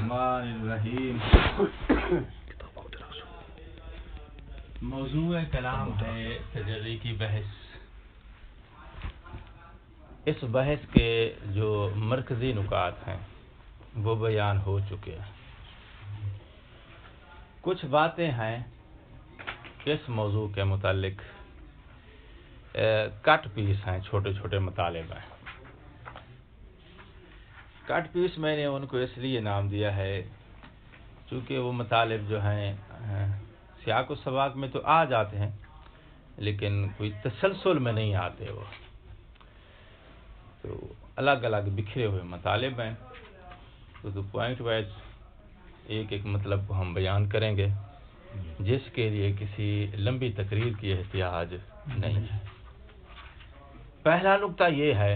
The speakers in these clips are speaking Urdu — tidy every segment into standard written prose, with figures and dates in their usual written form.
الرحمن الرحیم۔ موضوع کلام ہے تجری کی بحث۔ اس بحث کے جو مرکزی نکات ہیں وہ بیان ہو چکے ہیں۔ کچھ باتیں ہیں اس موضوع کے متعلق کٹ پیس ہیں، چھوٹے چھوٹے مطالب ہیں۔ کٹ پیس میں نے ان کو اس لیے نام دیا ہے چونکہ وہ مطالب جو ہیں سیاق و سباق میں تو آ جاتے ہیں لیکن کوئی تسلسل میں نہیں آتے، وہ تو الگ الگ بکھرے ہوئے مطالب ہیں، تو پوائنٹ وائز ایک ایک مطلب کو ہم بیان کریں گے جس کے لیے کسی لمبی تقریر کی احتیاج نہیں ہے۔ پہلا نقطہ یہ ہے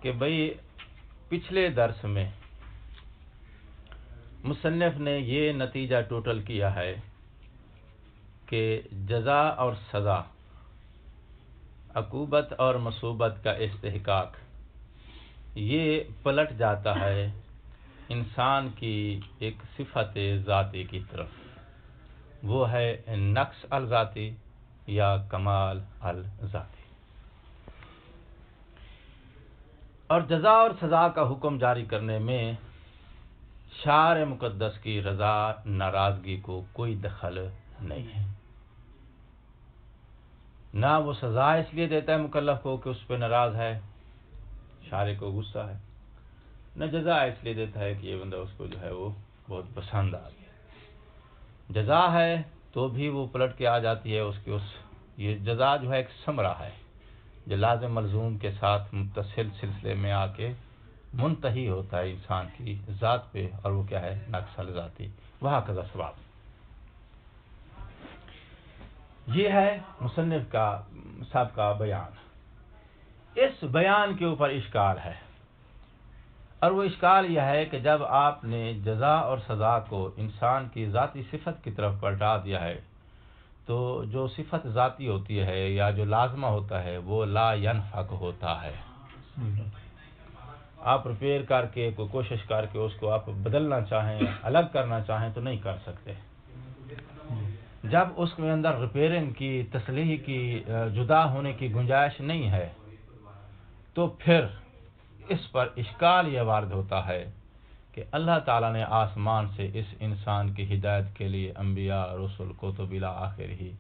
کہ بھئی پچھلے درس میں مصنف نے یہ نتیجہ ٹوٹل کیا ہے کہ جزا اور سزا، عقوبت اور مصوبت کا استحقاق یہ پلٹ جاتا ہے انسان کی ایک صفت ذاتی کی طرف، وہ ہے نقص الذاتی یا کمال الذاتی۔ اور جزا اور سزا کا حکم جاری کرنے میں شارع مقدس کی رضا ناراضگی کو کوئی دخل نہیں ہے۔ نہ وہ سزا اس لیے دیتا ہے مکلف کو کہ اس پہ ناراض ہے، شارع کو غصہ ہے، نہ جزا اس لیے دیتا ہے کہ یہ بندہ اس کو جو ہے وہ بہت پسند آ گیا۔ جزا ہے تو بھی وہ پلٹ کے آ جاتی ہے یہ جزا جو ہے ایک ثمرہ ہے جو لازم ملزوم کے ساتھ متصل سلسلے میں آ کے منتہی ہوتا ہے انسان کی ذات پہ، اور وہ کیا ہے؟ نقص الذاتی، وہاں کا ثواب۔ یہ ہے مصنف کا سابقہ بیان۔ اس بیان کے اوپر اشکال ہے، اور وہ اشکال یہ ہے کہ جب آپ نے جزا اور سزا کو انسان کی ذاتی صفت کی طرف پلٹا دیا ہے تو جو صفت ذاتی ہوتی ہے یا جو لازمہ ہوتا ہے وہ لا ینفق ہوتا ہے۔ آپ ریپیئر کر کے کوئی کوشش کر کے اس کو آپ بدلنا چاہیں، الگ کرنا چاہیں تو نہیں کر سکتے۔ جب اس کے اندر ریپیئرنگ کی، تصلیح کی، جدا ہونے کی گنجائش نہیں ہے تو پھر اس پر اشکال یہ وارد ہوتا ہے کہ اللہ تعالیٰ نے آسمان سے اس انسان کی ہدایت کے لیے انبیاء، رسول، کتب الی آخر ہی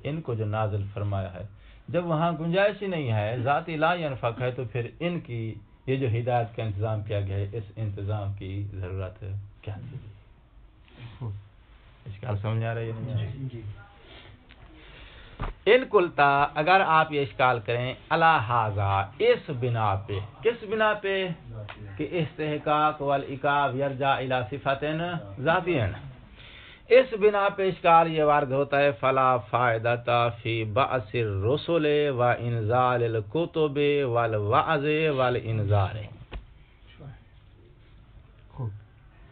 ان کو جو نازل فرمایا ہے، جب وہاں گنجائش ہی نہیں ہے، ذاتی لا ینفق ہے، تو پھر ان کی یہ جو ہدایت کا انتظام کیا گیا ہے، اس انتظام کی ضرورت کیا تھی؟ اشکال سمجھ آ رہی ہے؟ جی۔ ان کلتا اگر آپ یہ اشکال کریں علی ھذا، اس بنا پہ، کس بنا پہ؟ کہ استحقاق والعقاب یرجع الی صفت ذاتیہ، اس بنا پہ اشکال یہ وارد ہوتا ہے فلا فائدۃ فی بعث الرسل و انزال الکتب والوعظ والانذار۔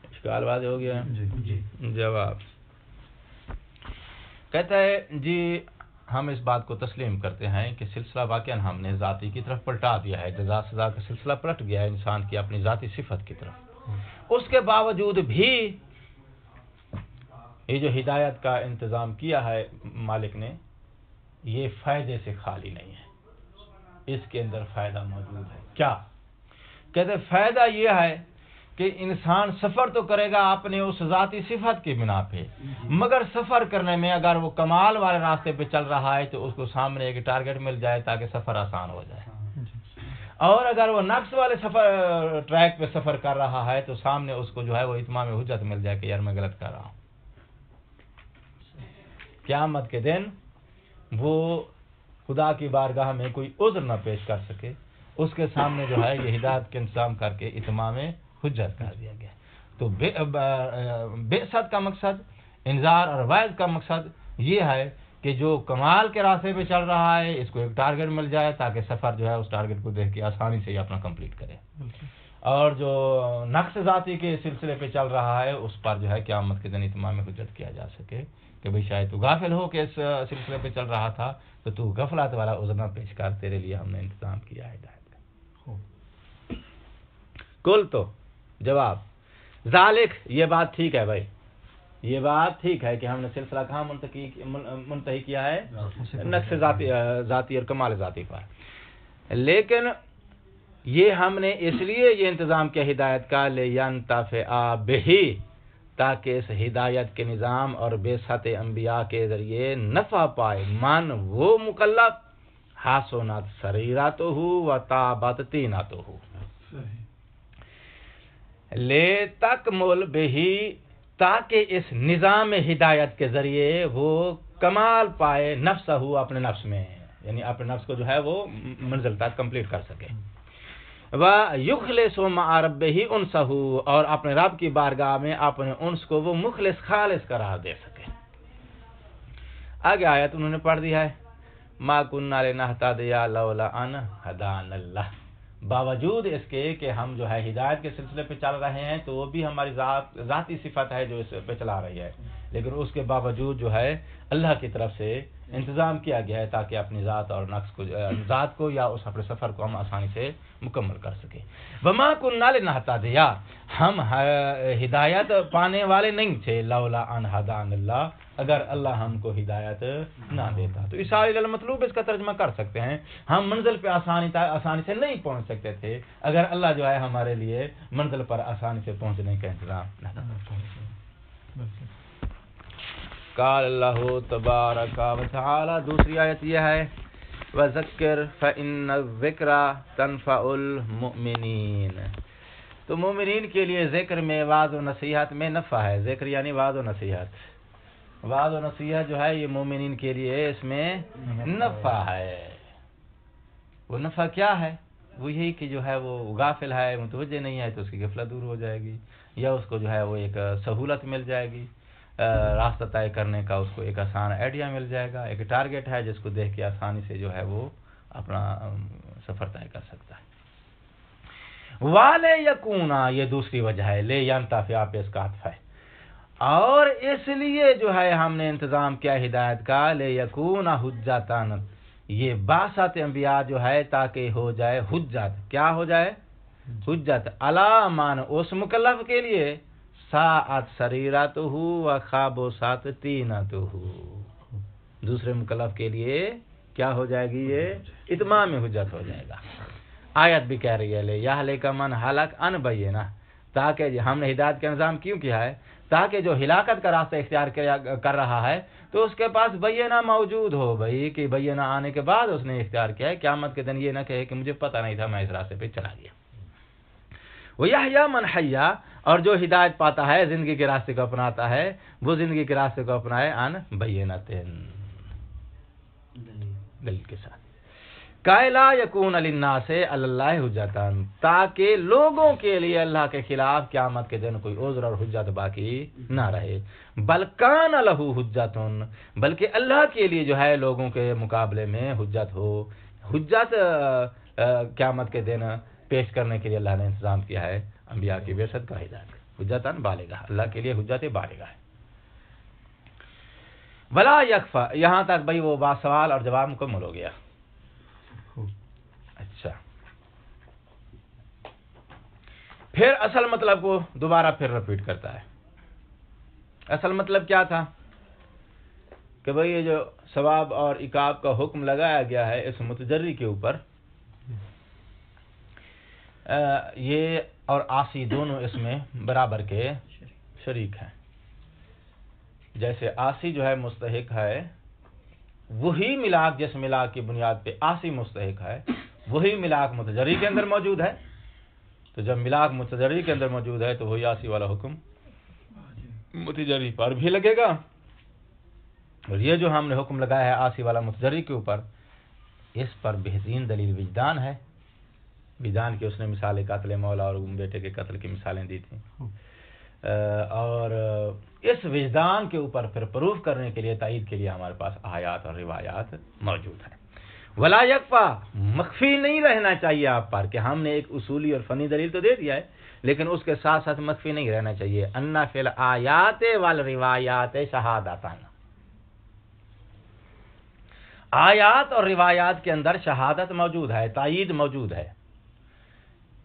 اشکال واضح ہو گیا؟ جی۔ جواب کہتا ہے جی ہم اس بات کو تسلیم کرتے ہیں کہ سلسلہ واقعاً ہم نے ذاتی کی طرف پلٹا دیا ہے، جزا سزا کا سلسلہ پلٹ گیا ہے انسان کی اپنی ذاتی صفت کی طرف۔ اس کے باوجود بھی یہ جو ہدایت کا انتظام کیا ہے مالک نے، یہ فائدے سے خالی نہیں ہے، اس کے اندر فائدہ موجود ہے۔ کیا کہتے ہیں؟ فائدہ یہ ہے کہ انسان سفر تو کرے گا اپنے اس ذاتی صفت کی بنا پہ، مگر سفر کرنے میں اگر وہ کمال والے راستے پہ چل رہا ہے تو اس کو سامنے ایک ٹارگٹ مل جائے تاکہ سفر آسان ہو جائے، اور اگر وہ نقص والے ٹریک پہ سفر کر رہا ہے تو سامنے اس کو جو ہے وہ اتمام حجت مل جائے کہ یار میں غلط کر رہا ہوں۔ قیامت کے دن وہ خدا کی بارگاہ میں کوئی عذر نہ پیش کر سکے، اس کے سامنے جو ہے یہ ہدایت کے انتظام کر کے اتمام حجت کر دیا گیا۔ تو بعثت کا مقصد، انذار اور وعظ کا مقصد یہ ہے کہ جو کمال کے راستے پہ چل رہا ہے اس کو ایک ٹارگٹ مل جائے تاکہ سفر جو ہے اس ٹارگٹ کو دیکھ کے آسانی سے ہی اپنا کمپلیٹ کرے، اور جو نقص ذاتی کے سلسلے پہ چل رہا ہے اس پر جو ہے قیامت کے دن اتمام حجت کیا جا سکے کہ بھئی شاید تو غافل ہو کہ اس سلسلے پہ چل رہا تھا تو غفلت والا عذر نہ پیش کر، تیرے لیے ہم نے انتظام کیا ہے ہدایت کا۔ کل تو جواب ذالک، یہ بات ٹھیک ہے بھائی، یہ بات ٹھیک ہے کہ ہم نے سلسلہ کہاں منتہی کیا ہے؟ نقص ذاتی اور کمال ذاتی پر، لیکن یہ ہم نے اس لیے یہ انتظام کیا ہدایت کا لینتفع بہ، تاکہ اس ہدایت کے نظام اور بعثت انبیاء کے ذریعے نفع پائے من وہ مکلف حسنت سریرتہ و طابت طینتہ، لے تکمل بہی، تاکہ اس نظام ہدایت کے ذریعے وہ کمال پائے نفسہ، اپنے نفس میں، یعنی اپنے نفس کو جو ہے وہ منزل تک کمپلیٹ کر سکے، وَيُخْلِصُ مَعَ رَبِّهِ أُنْسَهُ، اور اپنے رب کی بارگاہ میں اپنے انس کو وہ مخلص خالص قرار دے سکے۔ آگے آیت انہوں نے پڑھ دیا ہے، مَا كُنَّا لِنَهْتَدِيَ لَوْلَا أَنْ هَدَانَا اللَّهُ، باوجود اس کے کہ ہم جو ہے ہدایت کے سلسلے پہ چل رہے ہیں، تو وہ بھی ہماری ذاتی صفت ہے جو اس پہ چلا رہی ہے، لیکن اس کے باوجود جو ہے اللہ کی طرف سے انتظام کیا گیا ہے تاکہ اپنی ذات اور نفس کو، ذات کو یا اس اپنے سفر کو ہم آسانی سے مکمل کر سکیں۔ وما كنا لنهتدي، ہم ہدایت پانے والے نہیں تھے، لولا ان ہدانا اللہ، اگر اللہ ہم کو ہدایت نہ دیتا۔ تو اشارہ المطلوب اس کا ترجمہ کر سکتے ہیں، ہم منزل پہ آسانی سے نہیں پہنچ سکتے تھے اگر اللہ جو ہے ہمارے لیے منزل پر آسانی سے پہنچنے کا انتظام نہ کرتا۔ قال اللہ تبارک و تعالی، دوسری آیت یہ ہے، وَذَكِّرْ فَإِنَّ الذِّكْرَ تَنفَعُ الْمُؤْمِنِينَ، تو مومنین کے لیے ذکر میں وعظ و نصیحت میں نفع ہے۔ ذکر یعنی وعظ و نصیحت، وعظ و نصیحت جو ہے یہ مومنین کے لیے اس میں نفع ہے۔ وہ نفع کیا ہے؟ وہ یہی کہ جو ہے وہ غافل ہے، متوجہ نہیں ہے، تو اس کی غفلت دور ہو جائے گی، یا اس کو جو ہے وہ ایک سہولت مل جائے گی، راستہ طے کرنے کا اس کو ایک آسان آئیڈیا مل جائے گا، ایک ٹارگٹ ہے جس کو دیکھ کے آسانی سے جو ہے وہ اپنا سفر طے کر سکتا ہے۔ والے یکونا، یہ دوسری وجہ ہے، لے ینتفع پہ اس کا عطف ہے، اور اس لیے جو ہے ہم نے انتظام کیا ہدایت کا، لے یکونا حجتان، یہ بعثت انبیاء جو ہے تاکہ ہو جائے حجت، کیا ہو جائے؟ حجت علی من، اس مکلف کے لیے، ساعت سریرتہ و خابثت طینتہ، دوسرے مکلف کے لیے کیا ہو جائے گی؟ یہ اتمام حجت ہو جائے گا۔ آیت بھی کہہ رہی ہے، لے یہلک من ہلک ان بینہ، تاکہ ہم نے ہدایت کا نظام کیوں کیا ہے؟ تاکہ جو ہلاکت کا راستہ اختیار کر رہا ہے تو اس کے پاس بینہ موجود ہو، بھائی کہ بینہ آنے کے بعد اس نے اختیار کیا ہے، قیامت کے دن یہ نہ کہے کہ مجھے پتہ نہیں تھا، میں اس راستے پہ چلا گیا۔ وَيَحْيَىٰ مَنْ حَيَّا، اور جو ہدایت پاتا ہے، زندگی کے راستے کو اپناتا ہے، وہ زندگی کے راستے کو اپنائے ان بینۃ، دلیل کے ساتھ، کہ لا یکون للناس علی اللہ حجۃ، تاکہ لوگوں کے لیے اللہ کے خلاف قیامت کے دن کوئی عذر اور حجت باقی نہ رہے، بل کان لہ حجۃ، بلکہ اللہ کے لیے جو ہے لوگوں کے مقابلے میں حجت ہو، حجت قیامت کے دن پیش کرنے کے لیے اللہ نے انتظام کیا ہے انبیاء کی بعثت کا، ہدایت حجتاً بالغہ، اللہ کے لیے حجت بالغہ ہے۔ ولا یکفی، یہاں تک بھائی وہ بات سوال اور جواب مکمل ہو گیا۔ اچھا، پھر اصل مطلب کو دوبارہ پھر رپیٹ کرتا ہے۔ اصل مطلب کیا تھا کہ بھئی یہ جو ثواب اور عقاب کا حکم لگایا گیا ہے اس متجری کے اوپر، یہ اور عاصی دونوں اس میں برابر کے شریک ہیں۔ جیسے عاصی جو ہے مستحق ہے، وہی ملاک جس ملاک کی بنیاد پہ عاصی مستحق ہے، وہی ملاک متجری کے اندر موجود ہے، تو جب ملاک متجری کے اندر موجود ہے تو وہی عاصی والا حکم متجری پر بھی لگے گا۔ اور یہ جو ہم نے حکم لگایا ہے عاصی والا متجری کے اوپر، اس پر بہترین دلیل وجدان ہے، وجدان کی اس نے مثال قتل مولا اور بیٹے کے قتل کی مثالیں دی تھیں، اور اس وجدان کے اوپر پھر پروف کرنے کے لیے، تائید کے لیے ہمارے پاس آیات اور روایات موجود ہیں۔ ولا یکفی، مخفی نہیں رہنا چاہیے آپ پر کہ ہم نے ایک اصولی اور فنی دلیل تو دے دیا ہے، لیکن اس کے ساتھ ساتھ مخفی نہیں رہنا چاہیے، ان فی الآیات والروایات شہادتان، آیات اور روایات کے اندر شہادت موجود ہے، تائید موجود ہے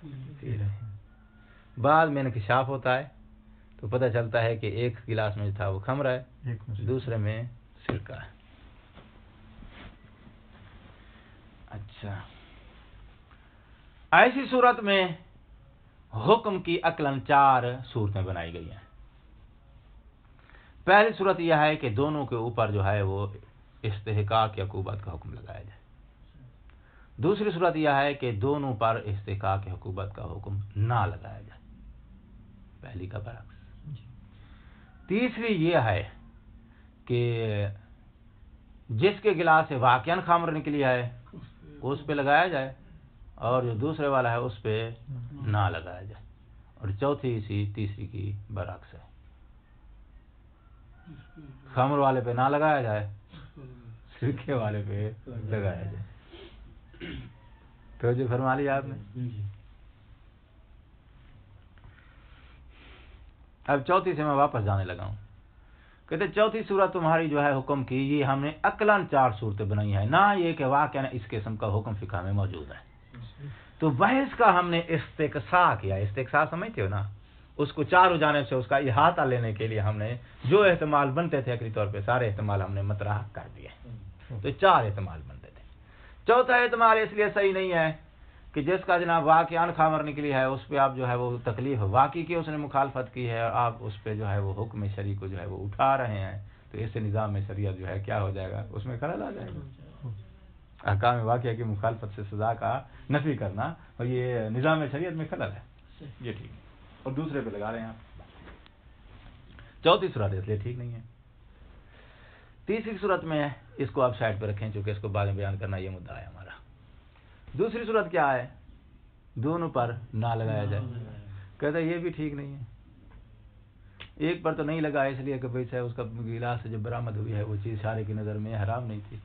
پی رہے ہیں. بعد میں انکشاف ہوتا ہے تو پتہ چلتا ہے کہ ایک گلاس میں جو تھا وہ خمر ہے, دوسرے میں سرکہ ہے. اچھا, ایسی صورت میں حکم کی عقلاً 4 صورتیں بنائی گئی ہیں. پہلی صورت یہ ہے کہ دونوں کے اوپر جو ہے وہ استحقاق یا عقوبت کا حکم لگایا جائے. دوسری صورت یہ ہے کہ دونوں پر استحقاق یا عقوبت کا حکم نہ لگایا جائے, پہلی کا برعکس. تیسری یہ ہے کہ جس کے گلاس سے واقعاً خمر نکلی ہے اس پہ لگایا جائے, اور جو دوسرے والا ہے اس پہ نہ لگایا جائے. اور چوتھی اسی تیسری کی برعکس ہے, خمر والے پہ نہ لگایا جائے, سرکے والے پہ لگایا جائے. توجہ فرما لیا آپ نے. اب چوتھی سے میں واپس جانے لگا ہوں. کہتے چوتھی صورت تمہاری جو ہے حکم کی, یہ ہم نے عقلاً 4 صورتیں بنائی ہیں, نہ یہ کہ واقعاً اس قسم کا حکم فقہ میں موجود ہے. تو بحث کا ہم نے استقصاء کیا. استقصاء سمجھتے ہو نا, اس کو چاروں جانب سے اس کا احاطہ لینے کے لیے ہم نے جو احتمال بنتے تھے عقلی طور پہ سارے احتمال ہم نے مطرح کر دیے. تو 4 احتمال بنتے تھے. چوتھا احتمال اس لیے صحیح نہیں ہے کہ جس کا جناب واقعاً خمر نکلی ہے اس پہ آپ جو ہے وہ تکلیف واقعی کی اس نے مخالفت کی ہے, اور آپ اس پہ جو ہے وہ حکم شرعی کو جو ہے وہ اٹھا رہے ہیں, تو اس سے نظام شریعت جو ہے کیا ہو جائے گا, اس میں خلل آ جائے گا. احکام واقعہ کی مخالفت سے سزا کا نفی کرنا, اور یہ نظام شریعت میں خلل ہے, یہ ٹھیک ہے. اور دوسرے پہ لگا رہے ہیں آپ. چوتھی صورت اس لیے ٹھیک نہیں ہے. تیسری صورت میں اس کو آپ سائڈ پہ رکھیں چونکہ اس کو بعد میں بیان کرنا یہ مدعا ہے ہمارا. دوسری صورت کیا ہے, دونوں پر نہ لگایا جائے. کہتا ہے یہ بھی ٹھیک نہیں ہے. ایک پر تو نہیں لگا اس لیے کہ بھائی صاحب اس کا گلاس سے جو برآمد ہوئی ہے وہ چیز شارع کی نظر میں حرام نہیں تھی.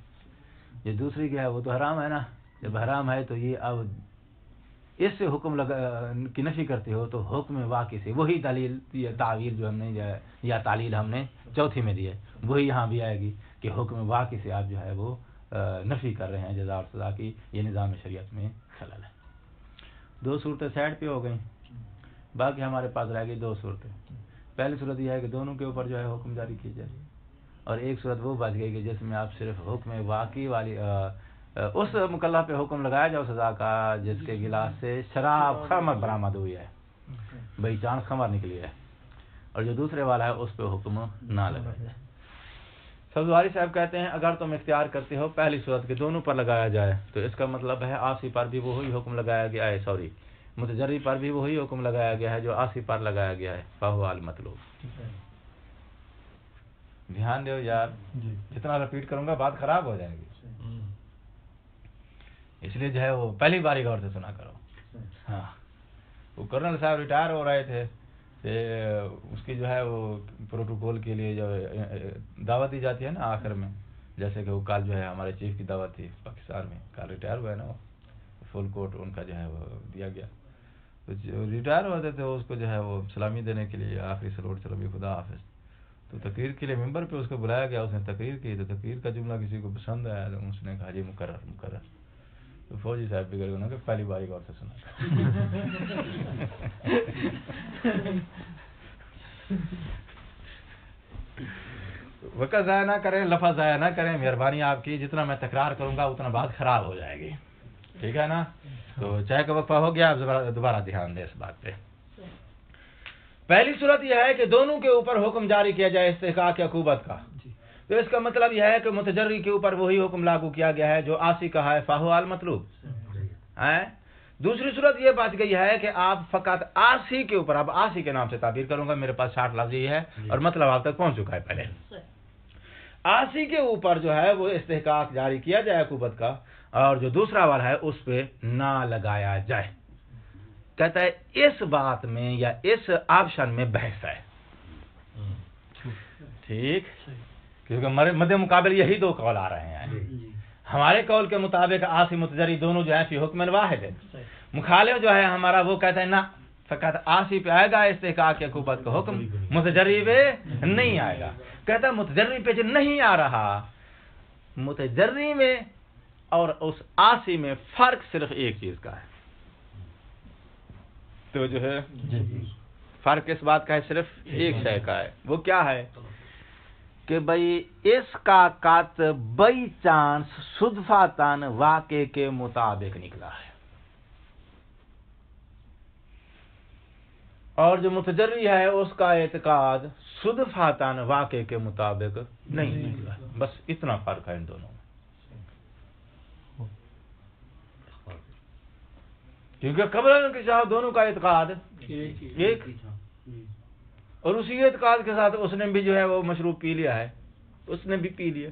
یہ دوسری کیا ہے, وہ تو حرام ہے نا. جب حرام ہے تو یہ اب اس سے حکم کی نفی کرتے ہو تو حکم واقعی سے وہی دلیل یا تعویل جو ہم نے یا تعلیل ہم نے چوتھی میں دی ہے وہی یہاں بھی آئے گی کہ حکم واقعی سے آپ جو ہے وہ نفی کر رہے ہیں جزا اور سزا کی. یہ نظام شریعت میں خلل ہے. 2 صورتیں سائڈ پہ ہو گئیں, باقی ہمارے پاس رہ گئی 2 صورتیں. پہلی صورت یہ ہے کہ دونوں کے اوپر جو ہے حکم جاری کی جائے, اور ایک صورت وہ بچ گئی کہ جس میں آپ صرف حکم واقعی والی اس مکلف پہ حکم لگایا جاؤ سزا کا جس کے گلاس سے شراب خمر برآمد ہوئی ہے, بھائی چاند خمر نکلی ہے, اور جو دوسرے والا ہے اس پہ حکم نہ لگایا جائے. سبزواری صاحب کہتے ہیں اگر تم اختیار کرتے ہو پہلی صورت کے دونوں پر لگایا جائے تو اس کا مطلب ہے عاصی پر بھی وہی حکم لگایا گیا ہے, متجری پر بھی وہی حکم لگایا گیا ہے جو عاصی پر لگایا گیا ہے. فہو المطلوب. دھیان دو یار, جتنا رپیٹ کروں گا بات خراب ہو جائے گی, اس لیے جو ہے وہ پہلی باری غور سے سنا کرو. ہاں, وہ کرنل صاحب ریٹائر ہو رہے تھے, اس کی جو ہے وہ پروٹوکول کے لیے جو دعوت دی جاتی ہے نا آخر میں, جیسے کہ وہ کل جو ہے ہمارے چیف کی دعوت تھی پاکستان میں, کل ریٹائر ہوا ہے نا, وہ فل کوٹ ان کا جو ہے وہ دیا گیا. تو جو ریٹائر ہوتے تھے اس کو جو ہے وہ سلامی دینے کے لیے آخری سلوٹ چلو بھی خدا حافظ, تو تقریر کے لیے ممبر پہ اس کو بلایا گیا. اس نے تقریر کی تو تقریر کا جملہ کسی کو پسند آیا تو اس نے کہا جی مقرر. تو فوجی صاحب بگڑ گئے کہ پہلی باری غور سے سنا. وقت ضائع نہ کریں, لفظ ضائع نہ کریں, مہربانی آپ کی. جتنا میں تکرار کروں گا اتنا بات خراب ہو جائے گی, ٹھیک ہے نا. تو چاہے کہ وقفہ ہو گیا, آپ دوبارہ دھیان دیں اس بات پہ. پہلی صورت یہ ہے کہ دونوں کے اوپر حکم جاری کیا جائے استحقاق یا عقوبت کا. تو اس کا مطلب یہ ہے کہ متجری کے اوپر وہی حکم لاگو کیا گیا ہے جو عاصی کا ہے, فہو المطلوب. دوسری صورت یہ بات گئی ہے کہ آپ فقط عاصی کے اوپر, اب عاصی کے نام سے تعبیر کروں گا, میرے پاس 60 لفظ یہ ہے اور مطلب آپ تک پہنچ چکا ہے. پہلے عاصی کے اوپر جو ہے وہ استحقاق جاری کیا جائے عقوبت کا, اور جو دوسرا والا ہے اس پہ نہ لگایا جائے. کہتا ہے اس بات میں یا اس آپشن میں بحث ہے. ٹھیک, کیونکہ مد مقابل یہی 2 قول آ رہے ہیں. ہمارے قول کے مطابق عاصی متجری دونوں جو ہیں فی حکم واحد ہے. مخالف جو ہے ہمارا وہ کہتا ہے نہ, فقط عاصی پہ آئے گا استحقاق کی عقوبت کا حکم, متجری پہ نہیں آئے گا. کہتا ہے متجری پہ جو نہیں آ رہا, متجری میں اور اس عاصی میں فرق صرف ایک چیز کا ہے, تو جو ہے فرق اس بات کا ہے، صرف ایک شے کا ہے، وہ کیا ہے کہ بھئی اس کا قط بائی چانس صدفاتاً واقع کے مطابق نکلا ہے، اور جو متجری ہے اس کا اعتقاد صدفاتاً واقع کے مطابق نہیں نکلا ہے۔ بس اتنا فرق ہے ان دونوں میں، کیونکہ قبل انکشاف دونوں کا اعتقاد ایک، اور اسی اعتقاد کے ساتھ اس نے بھی جو ہے وہ مشروب پی لیا ہے، اس نے بھی پی لیا۔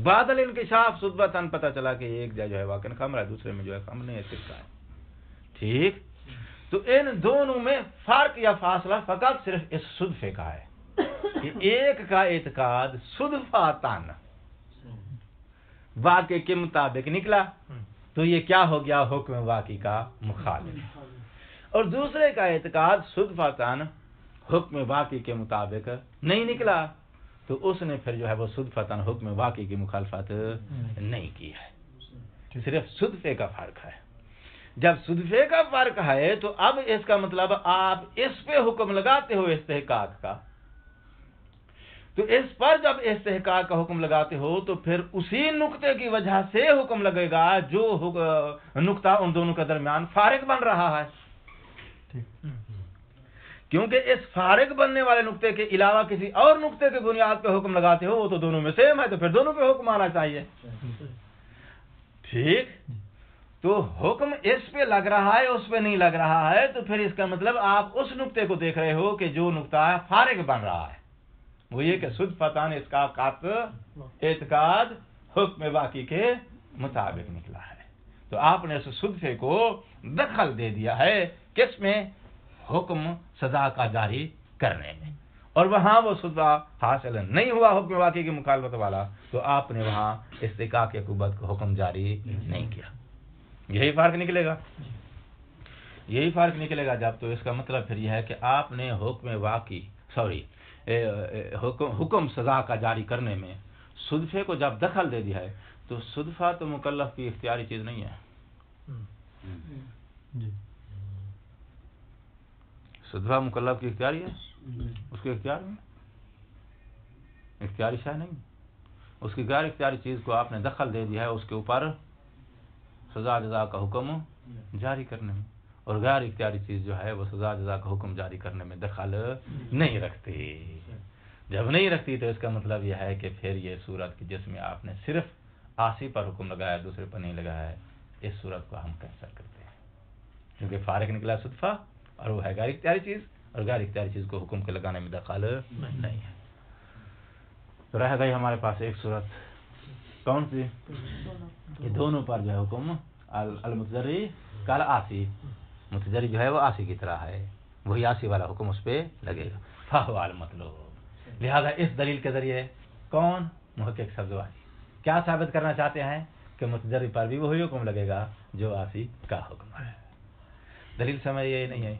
بعد الانکشاف صدفاتاً پتہ چلا کہ ایک جو ہے واقعاً خمر ہے، دوسرے میں جو ہے خمر نہیں سکتا ہے، ٹھیک؟ تو ان دونوں میں فرق یا فاصلہ فقط صرف اس صدفے کا ہے کہ ایک کا اعتقاد صدفاتاً واقع کے مطابق نکلا تو یہ کیا ہو گیا، حکم واقعی کا مخالف، اور دوسرے کا اعتقاد صدفاتاً حکم واقعی کے مطابق نہیں نکلا تو اس نے پھر جو ہے وہ صدفاتاً حکم واقعی کی مخالفت نہیں کی ہے۔ صرف صدفے کا فرق ہے۔ جب صدفے کا فرق ہے تو اب اس کا مطلب آپ اس پہ حکم لگاتے ہو استحقاق کا، تو اس پر جب استحقاق کا حکم لگاتے ہو تو پھر اسی نقطے کی وجہ سے حکم لگے گا جو نقطہ ان دونوں کے درمیان فارق بن رہا ہے، کیونکہ اس فارق بننے والے نقطے کے علاوہ کسی اور نقطے کی بنیاد پہ حکم لگاتے ہو وہ تو دونوں میں سیم ہے، تو پھر دونوں پہ حکم آنا چاہیے، ٹھیک؟ تو حکم اس پہ لگ رہا ہے اس پہ نہیں لگ رہا ہے، تو پھر اس کا مطلب آپ اس نقطے کو دیکھ رہے ہو کہ جو نقطہ فارق بن رہا ہے وہ یہ کہ صدفاتاً اس کا قط اعتقاد حکم واقعی کے مطابق نکلا ہے، تو آپ نے اس صدفے کو دخل دے دیا ہے کس میں، حکم سزا کا جاری کرنے میں، اور وہاں وہ صدفہ حاصل نہیں ہوا حکم واقعی کی مخالفت والا، تو آپ نے وہاں استحقاق عقوبت کو حکم جاری نہیں کیا۔ یہی فرق نکلے گا، یہی فرق نکلے گا جب، تو اس کا مطلب پھر یہ ہے کہ آپ نے حکم سزا کا جاری کرنے میں صدفے کو جب دخل دے دیا ہے تو صدفہ تو مکلف کی اختیاری چیز نہیں ہے، صدفہ مکلف کی اختیاری ہے، اس کے اختیار میں اختیاری شے نہیں، اس کی غیر اختیاری چیز کو آپ نے دخل دے دیا ہے اس کے اوپر سزا جزا کا حکم جاری کرنے میں، اور غیر اختیاری چیز جو ہے وہ سزا جزا کا حکم جاری کرنے میں دخل نہیں رکھتی۔ جب نہیں رکھتی تو اس کا مطلب یہ ہے کہ پھر یہ صورت کی جس میں آپ نے صرف عاصی پر حکم لگایا دوسرے پر نہیں لگایا ہے، اس صورت کو ہم کینسل کرتے ہیں، کیونکہ فارق نکلا صدفہ اور وہ ہے غیر اختیاری چیز، اور غیر اختیاری چیز کو حکم کے لگانے میں دخل نہیں ہے۔ تو رہ گئی ہمارے پاس ایک صورت، کون سی؟ یہ دونوں پر جو ہے حکم المتجری کال عاصی، متجری جو ہے وہ عاصی کی طرح ہے، وہی عاصی والا حکم اس پہ لگے گا، فہو المطلوب۔ لہذا اس دلیل کے ذریعے کون؟ محقق سبزواری کیا ثابت کرنا چاہتے ہیں کہ متجری پر بھی وہی حکم لگے گا جو عاصی کا حکم ہے۔ دلیل سمجھ یہ نہیں ہے،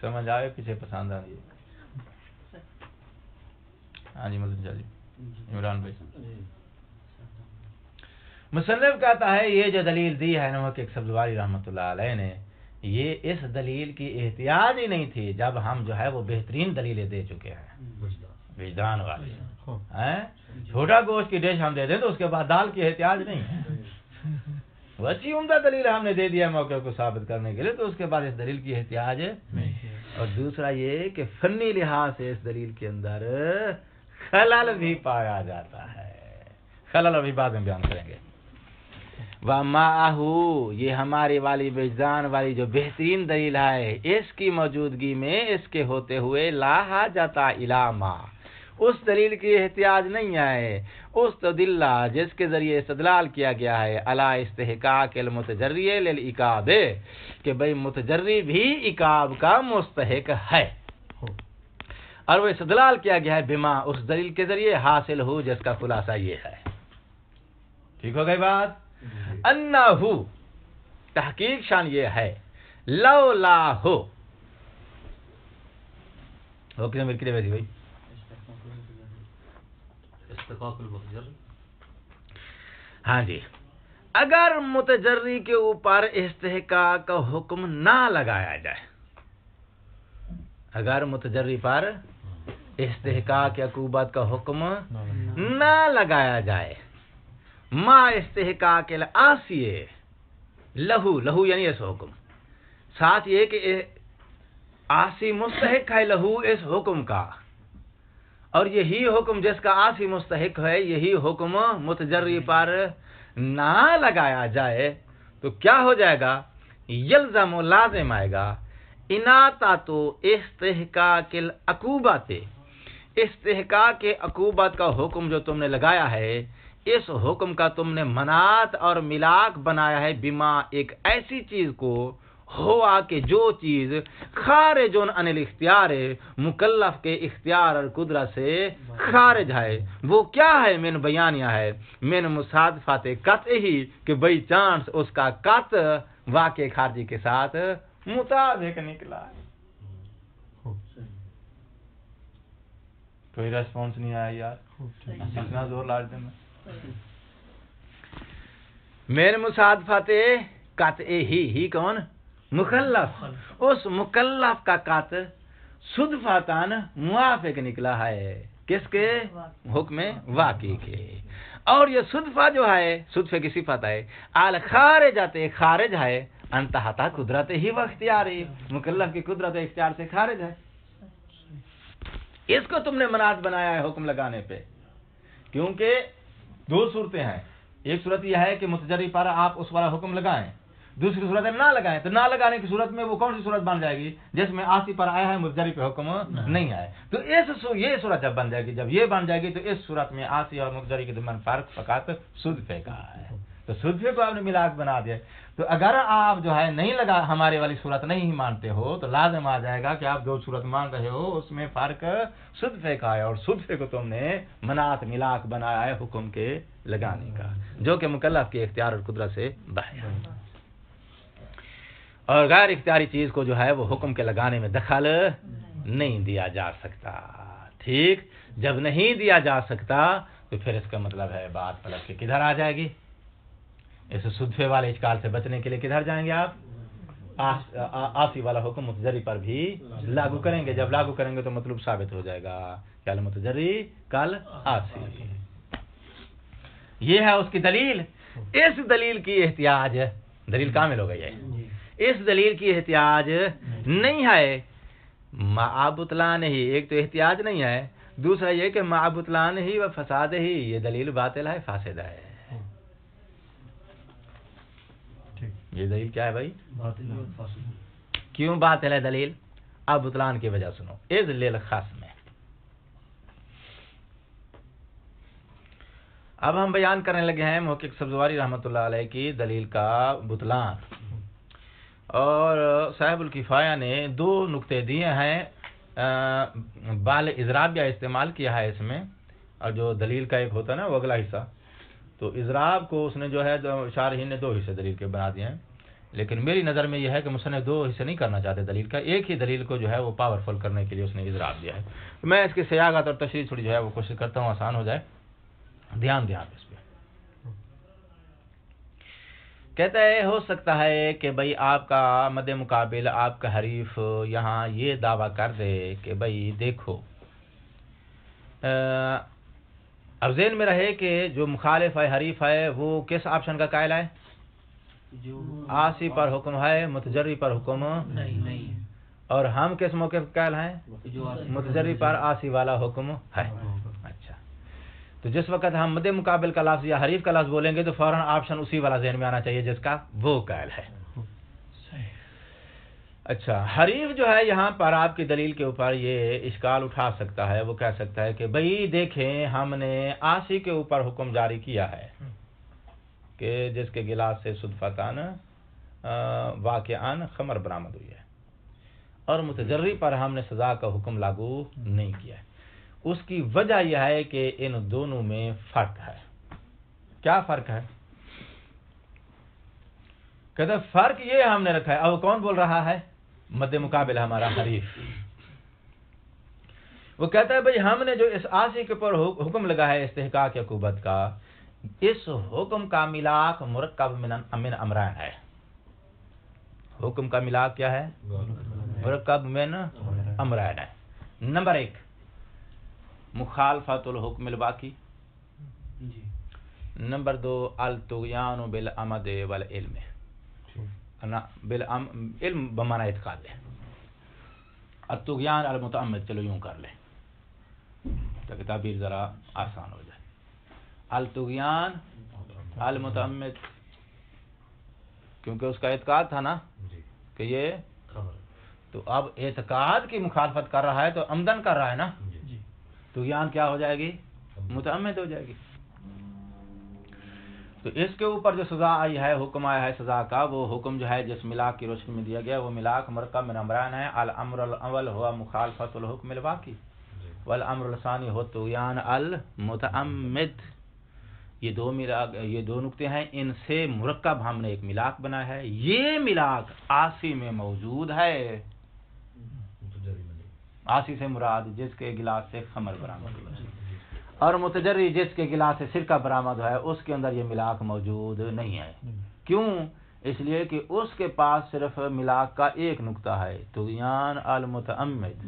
سمجھ آئے پیچھے پسند آئے؟ ہاں جی مدن جی عمران بھائی، مصنف کہتا ہے یہ جو دلیل دی ہے محقق سبزواری رحمۃ اللہ علیہ نے، یہ اس دلیل کی احتیاج ہی نہیں تھی جب ہم جو ہے وہ بہترین دلیلیں دے چکے ہیں، وجدان والی چھوٹا گوشت کی ڈش ہم دے دیں تو اس کے بعد دال کی احتیاج نہیں ہے، وہ اچھی عمدہ دلیل ہم نے دے دیا موقع کو ثابت کرنے کے لیے، تو اس کے بعد اس دلیل کی احتیاج نہیں ہے۔ اور دوسرا یہ کہ فنی لحاظ سے اس دلیل کے اندر خلل بھی پایا جاتا ہے، خلل ابھی بعد میں بیان کریں گے۔ وَمَعَهُ یہ ہماری والی وجدان والی جو بہترین دلیل ہے، اس کی موجودگی میں اس کے ہوتے ہوئے لا حاجۃ الی ما، اس دلیل کی احتیاج نہیں ہے، اس تدلہ جس کے ذریعے استدلال کیا گیا ہے علی استحقاق المتجری للعقاب، کہ بھئی متجری بھی عقاب کا مستحق ہے، اور وہ استدلال کیا گیا ہے بما، اس دلیل کے ذریعے حاصل ہو جس کا خلاصہ یہ ہے۔ ٹھیک ہو گئی بات؟ انہو تحقیق شان یہ ہے، لولا ہو کس میں کتنے بھائی استحقاق المتجری، ہاں جی، اگر متجری کے اوپر استحقاق کا حکم نہ لگایا جائے، اگر متجری پر استحقاق یا عقوبت کا حکم نہ لگایا جائے، ما استحقاق العاصی لہو یعنی اس حکم، ساتھ یہ کہ عاصی مستحق ہے لہو اس حکم کا، اور یہی حکم جس کا عاصی مستحق ہے یہی حکم متجری پر نہ لگایا جائے تو کیا ہو جائے گا؟ یلزم و لازم آئے گا اناطات استحقاق العقوبات، استحقاق عقوبت کا حکم جو تم نے لگایا ہے اس حکم کا تم نے منات اور ملاک بنایا ہے بما ایک ایسی چیز کو ہوا کہ جو چیز خارج عن الاختیار مکلف کے اختیار اور قدرت سے خارج ہے، وہ کیا ہے؟ من بیانیہ ہے، من مصادفات قطعی کہ بائی چانس اس کا قطع واقع خارجی کے ساتھ مطابق نکلا ہے۔ کوئی ریسپانس نہیں آیا یار، اتنا زور لاڑ دیں من مصادفات قطعی ہی کون؟ مکلف، اس مکلف کا قطع صدفتاً موافق نکلا ہے کس کے؟ حکم واقعی کے، اور یہ صدفہ جو ہے صدفے کی صفت ہے الخارجات خارج ہے انتہتا قدرت ہی و اختیاری، مکلف کی قدرت اختیار سے خارج ہے، اس کو تم نے منات بنایا ہے حکم لگانے پہ، کیونکہ دو صورتیں ہیں، ایک صورت یہ ہے کہ متجری پر آپ اس والا حکم لگائیں، دوسری صورت ہے نہ لگائیں، تو نہ لگانے کی صورت میں وہ کون سی صورت بن جائے گی؟ جس میں عاصی پر آیا ہے متجری پہ حکم نہیں آئے، تو یہ صورت جب بن جائے گی، جب یہ بن جائے گی تو اس صورت میں عاصی اور متجری کے درمیان فرق فقط صدفے کا ہے، تو صدفے کو آپ نے ملاک بنا دیا۔ تو اگر آپ جو ہے نہیں لگا ہمارے والی صورت نہیں مانتے ہو تو لازم آ جائے گا کہ آپ جو صورت مان رہے ہو اس میں فرق صدفے کا ہے، اور صدفے کو تم نے منات ملاک بنایا ہے حکم کے لگانے کا، جو کہ مکلف کے اختیار اور قدرت سے باہر ہے، اور غیر اختیاری چیز کو جو ہے وہ حکم کے لگانے میں دخل نہیں دیا جا سکتا۔ ٹھیک، جب نہیں دیا جا سکتا تو پھر اس کا مطلب ہے بات پلٹ کے کدھر آ جائے گی؟ اس صدفے والے اشکال سے بچنے کے لیے کدھر جائیں گے آپ؟ عاصی والا حکم متجری پر بھی لاگو کریں گے، جب لاگو کریں گے تو مطلوب ثابت ہو جائے گا، کل متجری کل عاصی۔ یہ ہے اس کی دلیل۔ اس دلیل کی احتیاج، دلیل کامل ہو گئی ہے، اس دلیل کی احتیاج نہیں ہے مع بطلان ہی، ایک تو احتیاج نہیں ہے، دوسرا یہ کہ مع بطلان ہی و فساد ہی، یہ دلیل باطل ہے، فاسد ہے۔ یہ دلیل کیا ہے بھائی؟ کیوں باطل ہے دلیل؟ اب بطلان کی وجہ سنو، اذ للخصم میں اب ہم بیان کرنے لگے ہیں محقق سبزواری رحمۃ اللہ علیہ کی دلیل کا بطلان، اور صاحب الکفایہ نے دو نقطے دیے ہیں، بال اضرابیہ استعمال کیا ہے اس میں، اور جو دلیل کا ایک ہوتا ہے نا وہ اگلا حصہ، تو اضراب کو اس نے جو ہے شارحین نے دو حصے دلیل کے بنا دیے ہیں، لیکن میری نظر میں یہ ہے کہ مصنف دو حصے نہیں کرنا چاہتے دلیل کا، ایک ہی دلیل کو جو ہے وہ پاورفل کرنے کے لیے اس نے اضراب دیا ہے۔ میں اس کی سیاغت اور تشریح تھوڑی جو ہے وہ کوشش کرتا ہوں آسان ہو جائے، دھیان دیں آپ اس پہ۔ کہتا ہے ہو سکتا ہے کہ بھئی آپ کا مد مقابل، آپ کا حریف یہاں یہ دعویٰ کر دے کہ بھئی دیکھو، اب ذہن میں رہے کہ جو مخالف ہے حریف ہے وہ کس آپشن کا قائل ہے؟ عاصی پر حکم ہے، متجری پر حکم نہیں، اور ہم کس موقع پر قائل ہیں؟ متجری پر عاصی والا حکم ہے۔ اچھا، تو جس وقت ہم مد مقابل کا لفظ یا حریف کا لفظ بولیں گے تو فوراً آپشن اسی والا ذہن میں آنا چاہیے جس کا وہ قائل ہے۔ اچھا، حریف جو ہے یہاں پر آپ کی دلیل کے اوپر یہ اشکال اٹھا سکتا ہے، وہ کہہ سکتا ہے کہ بھئی دیکھیں ہم نے عاصی کے اوپر حکم جاری کیا ہے کہ جس کے گلاس سے صدفتاً واقعاً خمر برآمد ہوئی ہے، اور متجری پر ہم نے سزا کا حکم لاگو نہیں کیا ہے۔ اس کی وجہ یہ ہے کہ ان دونوں میں فرق ہے۔ کیا فرق ہے؟ کہتے ہیں فرق یہ ہم نے رکھا ہے، اب کون بول رہا ہے؟ مد مقابل ہمارا حریف، وہ کہتا ہے بھئی ہم نے جو اس عاصی کے اوپر حکم لگا ہے استحقاق عقوبت کا، اس حکم کا ملاک مرکب من امرین ہے. حکم کا ملاک کیا ہے؟ مرکب من امرین ہے. نمبر 1 مخالفت الحکم الباقی. نمبر 2 الطغیان بالعمد والعلم. علم بمعنی اعتقاد ہے. الطغیان المتعمد، چلو یوں کر لیں تاکہ تعبیر ذرا آسان ہو جائے. الطغیان المتعمد، کیونکہ اس کا اعتقاد تھا نا کہ یہ، تو اب اعتقاد کی مخالفت کر رہا ہے تو عمدن کر رہا ہے نا. طغیان کیا ہو جائے گی؟ متعمد ہو جائے گی. تو اس کے اوپر جو سزا آئی ہے، حکم آیا ہے سزا کا، وہ حکم جو ہے جس ملاک کی روشنی میں دیا گیا وہ ملاک مرکب من امرین ہے. الامر الاول ہوا مخالفت الحکم الباقی والامر الثانی ہو طغیان المتعمد. یہ دو نقطے ہیں، ان سے مرکب ہم نے ایک ملاک بنا ہے. یہ ملاک آسی میں موجود ہے. آسی سے مراد جس کے گلاس سے خمر برآمد ہوا ہے، اور متجری جس کے گلاس سے سرکہ برآمد ہوا ہے اس کے اندر یہ ملاک موجود نہیں ہے. کیوں؟ اس لیے کہ اس کے پاس صرف ملاک کا ایک نقطہ ہے، طغیان المتعمد.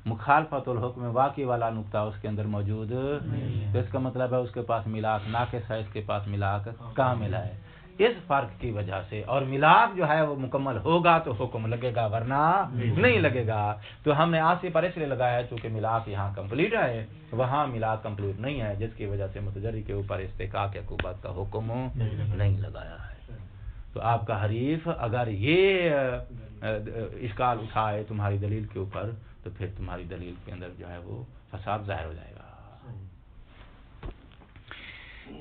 مخالفت الحکم واقعی والا نقطہ اس کے اندر موجود تو اس کا مطلب ہے اس کے پاس ملاک ناقص ہے، اس کے پاس ملاک کامل ہے. اس فرق کی وجہ سے، اور ملاک جو ہے وہ مکمل ہوگا تو حکم لگے گا، ورنہ نہیں لگے گا. تو ہم نے آسی پر اس لیے لگایا ہے چونکہ ملاک یہاں کمپلیٹ ہے، وہاں ملاک کمپلیٹ نہیں ہے، جس کی وجہ سے متجری کے اوپر استحقاق عقوبت کا حکم نہیں لگایا ہے. تو آپ کا حریف اگر یہ اشکال اٹھائے تمہاری دلیل کے اوپر تو پھر تمہاری دلیل کے اندر جو ہے وہ فساد ظاہر ہو جائے گا.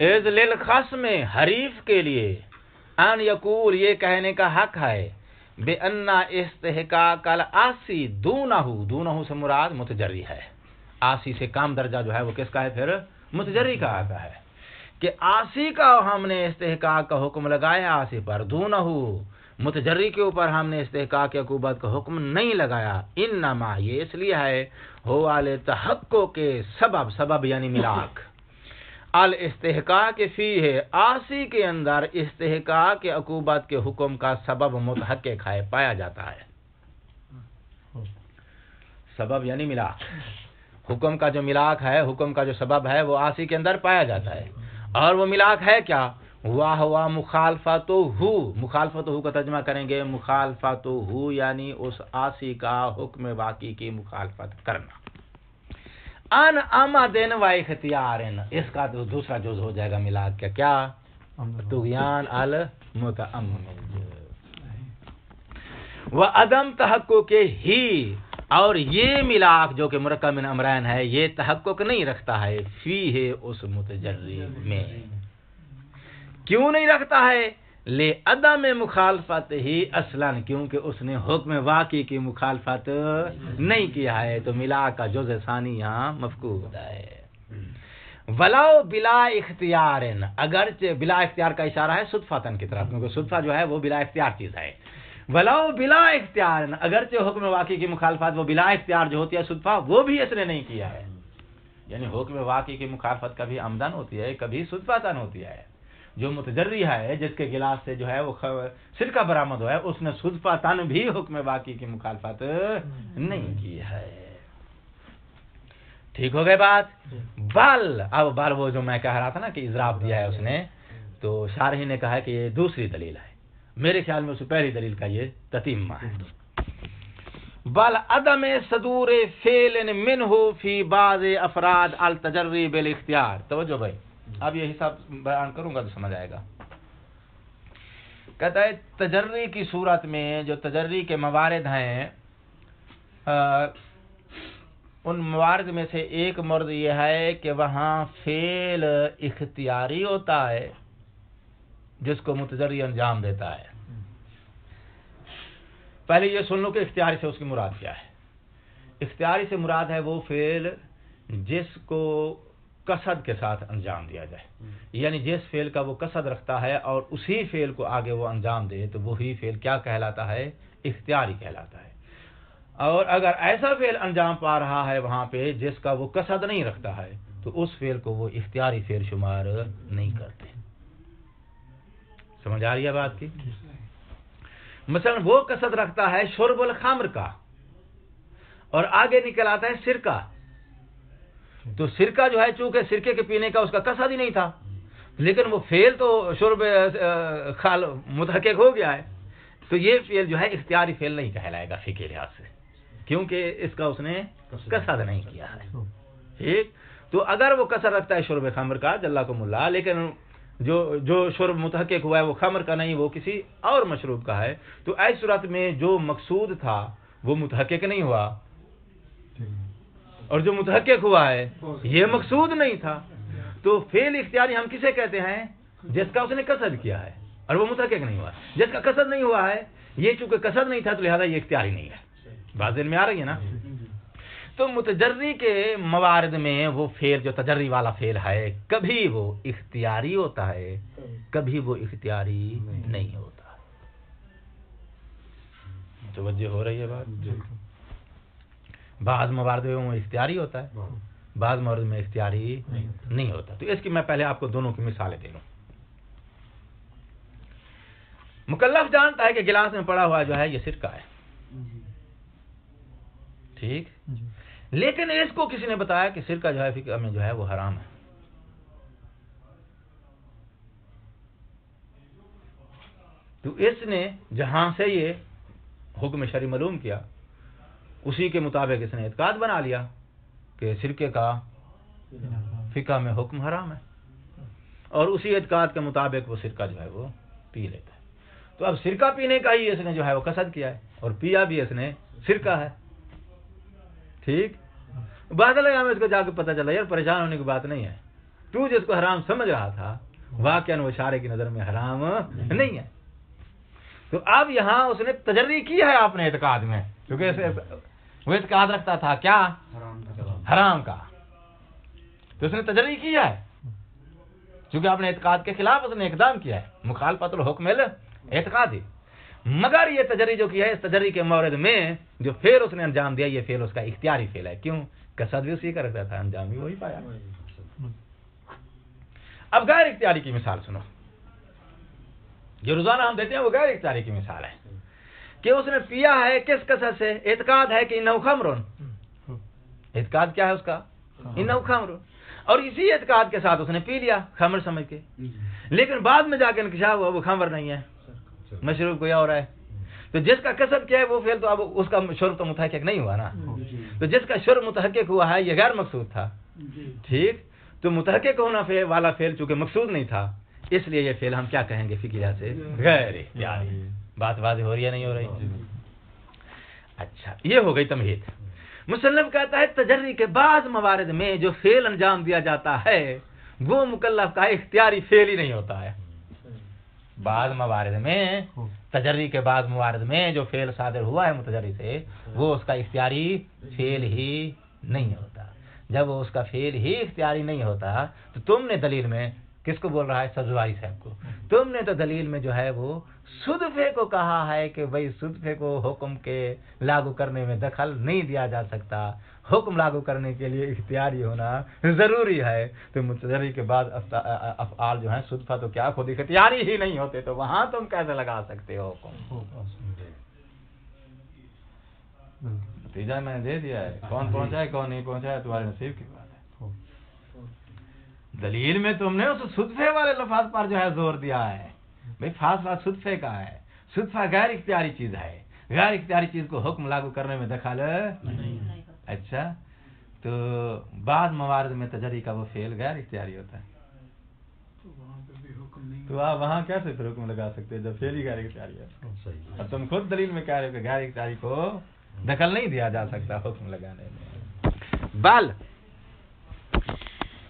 اذ للخصم، حریف کے لیے، ان یقول یہ کہنے کا حق ہے، بے ان استحقاق العاصی دونہ سے مراد متجری ہے. عاصی سے کام درجہ جو ہے وہ کس کا ہے؟ پھر متجری کا آتا ہے کہ عاصی کا ہم نے استحقاق کا حکم لگایا عاصی پر، دونہ متجری کے اوپر ہم نے استحقاق عقوبت کا حکم نہیں لگایا. انما یہ اس لیے ہے ہو والے تحقق کے سبب یعنی ملاک، الاستحقاق فی ہے، عاصی کے اندر استحقاق عقوبت کے حکم کا سبب متحقق ہے، پایا جاتا ہے. سبب یعنی ملاک، حکم کا جو ملاک ہے، حکم کا جو سبب ہے وہ عاصی کے اندر پایا جاتا ہے. اور وہ ملاک ہے کیا؟ ہوا مخالفت ہو کا ترجمہ کریں گے مخالفت ہو یعنی اس عاصی کا حکم واقعی کی مخالفت کرنا. ان عمدن و اختیارن، اس کا دوسرا جز ہو جائے گا ملاک کا کیا؟ طغیان المتعمد و عدم تحقق ہی. اور یہ ملاک جو کہ مرکب من امرین ہے یہ تحقق نہیں رکھتا ہے فی ہے اس متجری میں. کیوں نہیں رکھتا ہے؟ لے عدم مخالفت ہی اصلاً، کیونکہ اس نے حکم واقعی کی مخالفت نہیں کیا ہے، تو ملاک کا جزء ثانی یہاں مفقود ہے. ولو بلا اختیار، اگرچہ بلا اختیار کا اشارہ ہے صدفاتن کی طرف، کیونکہ صدفہ جو ہے وہ بلا اختیار چیز ہے. ولو بلا اختیار، اگرچہ حکم واقعی کی مخالفت وہ بلا اختیار جو ہوتی ہے صدفہ، وہ بھی اس نے نہیں کیا ہے. یعنی حکم واقعی کی مخالفت کبھی عمدن ہوتی ہے، کبھی صدفاتن ہوتی ہے. جو متجری ہے جس کے گلاس سے جو ہے وہ سرکہ برآمد ہوا ہے، اس نے صدفاتن بھی حکم واقعی کی مخالفت نہیں کی ہے. ٹھیک ہو گئے بات؟ اب بل وہ جو میں کہہ رہا تھا نا کہ اضراب دیا ہے اس نے، تو شارحی نے کہا کہ یہ دوسری دلیل ہے. میرے خیال میں اس سے پہلی دلیل کا یہ تتمہ ہے. بل عدم صدور فعل منہ فی بعض افراد التجری بالاختیار. توجہ بھائی، اب یہ حساب بیان کروں گا تو سمجھ آئے گا. کہتا ہے تجری کی صورت میں جو تجری کے موارد ہیں، ان موارد میں سے ایک مورد یہ ہے کہ وہاں فعل اختیاری ہوتا ہے جس کو متجری انجام دیتا ہے. پہلے یہ سن لو کہ اختیاری سے اس کی مراد کیا ہے. اختیاری سے مراد ہے وہ فعل جس کو قصد کے ساتھ انجام دیا جائے، یعنی جس فعل کا وہ قصد رکھتا ہے اور اسی فعل کو آگے وہ انجام دے تو وہی فعل کیا کہلاتا ہے؟ اختیاری کہلاتا ہے. اور اگر ایسا فعل انجام پا رہا ہے وہاں پہ جس کا وہ قصد نہیں رکھتا ہے تو اس فعل کو وہ اختیاری فعل شمار نہیں کرتے. سمجھ آ رہی ہے بات کی؟ مثلا وہ قصد رکھتا ہے شرب الخمر کا اور آگے نکل آتا ہے سرکہ، تو سرکہ جو ہے چونکہ سرکے کے پینے کا اس کا قصد ہی نہیں تھا، لیکن وہ فعل تو شرب خال متحقق ہو گیا ہے، تو یہ فعل جو ہے اختیاری فعل نہیں کہلائے گا فقہی لحاظ سے، کیونکہ اس کا اس نے قصد نہیں کیا ہے. ٹھیک. تو اگر وہ قصد رکھتا ہے شرب خمر کا جزاکم اللہ، لیکن جو شرب متحقق ہوا ہے وہ خمر کا نہیں، وہ کسی اور مشروب کا ہے، تو ایسی صورت میں جو مقصود تھا وہ متحقق نہیں ہوا، اور جو متحقق ہوا ہے یہ مقصود نہیں تھا. تو فعل اختیاری ہم کسے کہتے ہیں؟ جس کا اس نے قصد کیا ہے اور وہ متحقق نہیں ہوا. جس کا قصد نہیں ہوا ہے یہ چونکہ قصد نہیں تھا تو لہذا یہ اختیاری نہیں ہے. بات دن میں آ رہی ہے نا؟ تو متجری کے موارد میں وہ فعل جو تجری والا فعل ہے کبھی وہ اختیاری ہوتا ہے، کبھی وہ اختیاری نہیں ہوتا. توجہ ہو رہی ہے بات؟ بعض موارد میں وہ اختیاری ہوتا ہے، بعض موارد میں اختیاری نہیں ہوتا. تو اس کی میں پہلے آپ کو دونوں کی مثالیں دے لوں. مکلف جانتا ہے کہ گلاس میں پڑا ہوا جو ہے یہ سرکہ ہے، ٹھیک، لیکن اس کو کسی نے بتایا کہ سرکہ جو ہے فقہ میں جو ہے وہ حرام ہے. تو اس نے جہاں سے یہ حکم شرعی معلوم کیا اسی کے مطابق اس نے اعتقاد بنا لیا کہ سرکے کا فقہ میں حکم حرام ہے، اور اسی اعتقاد کے مطابق وہ سرکہ جو ہے وہ پی لیتا ہے. تو اب سرکہ پینے کا ہی اس نے جو ہے وہ قصد کیا ہے اور پیا بھی اس نے سرکہ ہے. ٹھیک. بعد میں اس کو جا کے پتہ چلا یار پریشان ہونے کی بات نہیں ہے، تو جس کو حرام سمجھ رہا تھا واقعاً وہ شارع کی نظر میں حرام نہیں ہے. تو اب یہاں اس نے تجری کی ہے اپنے اعتقاد میں، کیونکہ وہ اعتقاد رکھتا تھا کیا؟ حرام کا. تو اس نے تجری کیا ہے کیونکہ اپنے اعتقاد کے خلاف اس نے اقدام کیا ہے، مخالفت الحکم اعتقادی. مگر یہ تجری جو کیا ہے اس تجری کے مورد میں جو فعل اس نے انجام دیا یہ فعل اس کا اختیاری فعل ہے. کیوں؟ قصد بھی اسی کا رکھتا تھا، انجام بھی وہی پایا. اب غیر اختیاری کی مثال سنو. جو روزانہ ہم دیتے ہیں وہ غیر اختیاری کی مثال ہے کہ اس نے پیا ہے کس قصد سے؟ اعتقاد ہے کہ انہ خمر. اعتقاد کیا ہے اس کا؟ انہ خمر. اور اسی اعتقاد کے ساتھ اس نے پی لیا خمر سمجھ کے، لیکن بعد میں جا کے انکشاف ہوا وہ خمر نہیں ہے، مشروب کوئی اور ہے. تو جس کا قصد کیا ہے وہ فعل تو اب اس کا شرب تو متحقق نہیں ہوا نا. تو جس کا شرب متحقق ہوا ہے یہ غیر مقصود تھا. ٹھیک. تو متحقق ہونا والا فعل چونکہ مقصود نہیں تھا اس لیے یہ فعل ہم کیا کہیں گے فقہی لحاظ سے؟ غیر اختیاری. بات واضح ہو رہی ہے نہیں ہو رہی؟ اچھا یہ ہو گئی تمہید. مصنف کہتا ہے تجری کے بعض موارد میں جو فعل انجام دیا جاتا ہے وہ مکلف کا اختیاری فعل ہی نہیں ہوتا ہے. بعض موارد میں تجری کے بعض موارد میں جو فعل صادر ہوا ہے متجری سے وہ اس کا اختیاری فعل ہی نہیں ہوتا. جب وہ اس کا فعل ہی اختیاری نہیں ہوتا تو تم نے دلیل میں کس کو بول رہا ہے؟ سبزواری صاحب کو. تم نے تو دلیل میں جو ہے وہ صدفے کو کہا ہے کہ بھئی صدفے کو حکم کے لاگو کرنے میں دخل نہیں دیا جا سکتا، حکم لاگو کرنے کے لیے اختیاری ہونا ضروری ہے. تو متجری کے بعد افعال جو ہیں صدفہ تو کیا خود اختیاری ہی نہیں ہوتے، تو وہاں تم کیسے لگا سکتے ہو حکم؟ نتیجہ میں نے دے دیا ہے، کون پہنچا ہے کون نہیں پہنچا ہے تمہارے نصیب کی بات ہے. دلیل میں تم نے اس صدفے والے لفظ پر جو ہے زور دیا ہے. بھئی فاصلہ صدفے کا ہے، صدفہ غیر اختیاری چیز ہے، غیر اختیاری چیز کو حکم لاگو کرنے میں دخل نہیں. اچھا تو بعض موارد میں تجری کا وہ فعل غیر اختیاری ہوتا ہے، تو آپ وہاں کیسے پھر حکم لگا سکتے ہیں جب فعل ہی غیر اختیاری ہے؟ اور تم خود دلیل میں کہہ رہے ہو کہ غیر اختیاری کو دخل نہیں دیا جا سکتا حکم لگانے میں. بل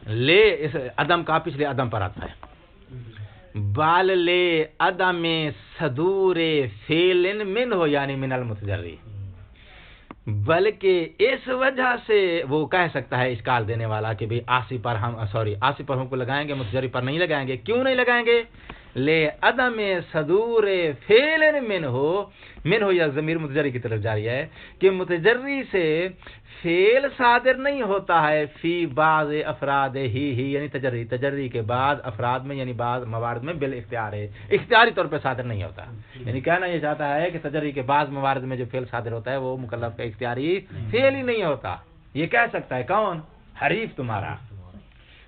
لے اس عدم کا پچھلے عدم پر آتا ہے. بال لے عدم صدور فعل من ہو یعنی من المتجری، بلکہ اس وجہ سے وہ کہہ سکتا ہے اشکال دینے والا کہ بھئی آسی پر ہم کو لگائیں گے متجری پر نہیں لگائیں گے. کیوں نہیں لگائیں گے؟ لے عدم صدور فعل من ہو یا ضمیر متجری کی طرف جاری ہے کہ متجری سے فعل صادر نہیں ہوتا ہے فی بعض افراد ہی یعنی تجری کے بعض افراد میں یعنی بعض موارد میں بالاختیار ہے، اختیاری طور پہ صادر نہیں ہوتا. یعنی کہنا یہ چاہتا ہے کہ تجری کے بعض موارد میں جو فعل صادر ہوتا ہے وہ مکلف کا اختیاری فعل ہی نہیں ہوتا. یہ کہہ سکتا ہے کون؟ حریف تمہارا.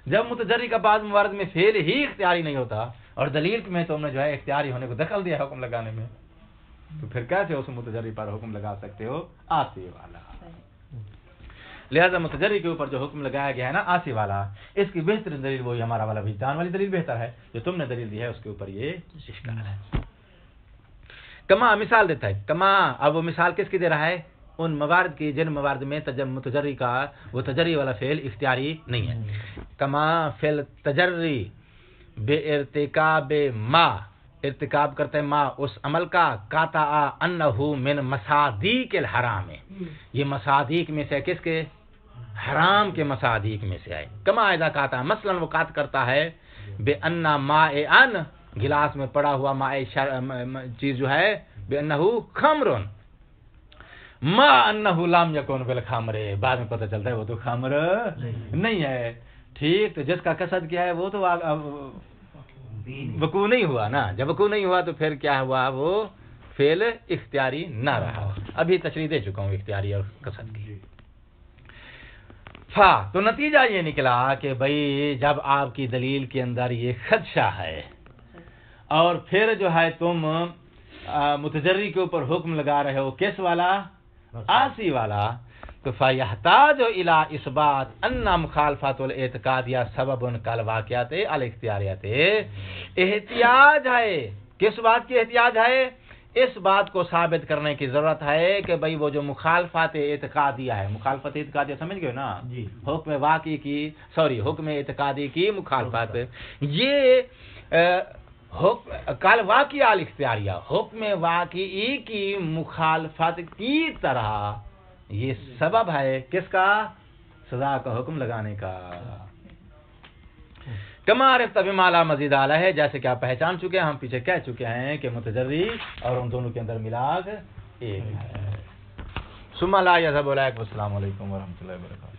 جب متجری کا بعض موارد میں فعل ہی اختیاری نہیں ہوتا اور دلیل میں تم نے جو ہے اختیاری ہونے کو دخل دیا حکم لگانے میں، تو پھر کیسے اس متجری پر حکم لگا سکتے ہو؟ آسی والا. لہذا متجری کے اوپر جو حکم لگایا گیا ہے نا آسی والا، اس کی بہترین دلیل وہی ہمارا والا وجدان والی دلیل بہتر ہے. جو تم نے دلیل دی ہے اس کے اوپر یہ اشکال ہے. کما مثال دیتا ہے، کما اب وہ مثال کس کی دے رہا ہے؟ ان موارد کی جن موارد میں متجری کا وہ تجری والا فعل اختیاری نہیں ہے. کما فعل تجری بے ارتکاب ما، ارتکاب کرتے ما اس عمل کا قاطع انہو من مصادیق الحرام، یہ مصادیق میں سے کس کے؟ حرام کے مصادیق میں سے آئے. کما اذا قاطع، مثلا وہ قاطع کرتا ہے بے انا ماء ان، گلاس میں پڑا ہوا ماء چیز جو ہے بے انہو خمرن ما انہو لم یکن بالخمر، بعد میں پتہ چلتا ہے وہ تو خمر نہیں ہے. ٹھیک، تو جس کا قصد کیا ہے وہ تو وقوع نہیں ہوا نا. جب وقوع نہیں ہوا تو پھر کیا ہوا؟ وہ فعل اختیاری نہ رہا. ابھی تشریح دے چکا ہوں اختیاری اور قصد کی. تو نتیجہ یہ نکلا کہ بھائی جب آپ کی دلیل کے اندر یہ خدشہ ہے اور پھر جو ہے تم متجری کے اوپر حکم لگا رہے ہو کس والا؟ آسی والا. تو فَيَحْتَاجُ إِلَىٰ إِثْبَاتِ أَنَّ مُخَالَفَةُ الْاعْتِقَادِيَّةِ سَبَبٌ كَالْوَاقِعَةِ الْاخْتِيَارِيَّةِ، احتیاج ہے. کس بات کی احتیاج ہے؟ اس بات کو ثابت کرنے کی ضرورت ہے کہ بھئی وہ جو مخالفت اعتقادیہ ہے، مخالفت اعتقادیہ سمجھ گئے نا؟ حکم واقعی کی حکم اعتقادی کی مخالفت، یہ کل واقعی الاختیاریہ، حکم واقعی کی مخالفت کی طرح یہ سبب ہے کس کا؟ سزا کا حکم لگانے کا. کما عرفت بما لا مزید اعلی ہے، جیسے کہ آپ پہچان چکے ہیں، ہم پیچھے کہہ چکے ہیں کہ متجری اور ان دونوں کے اندر ملاق ایک ہے. ثم لا یذهب الیک. السلام علیکم ورحمۃ اللہ وبرکاتہ.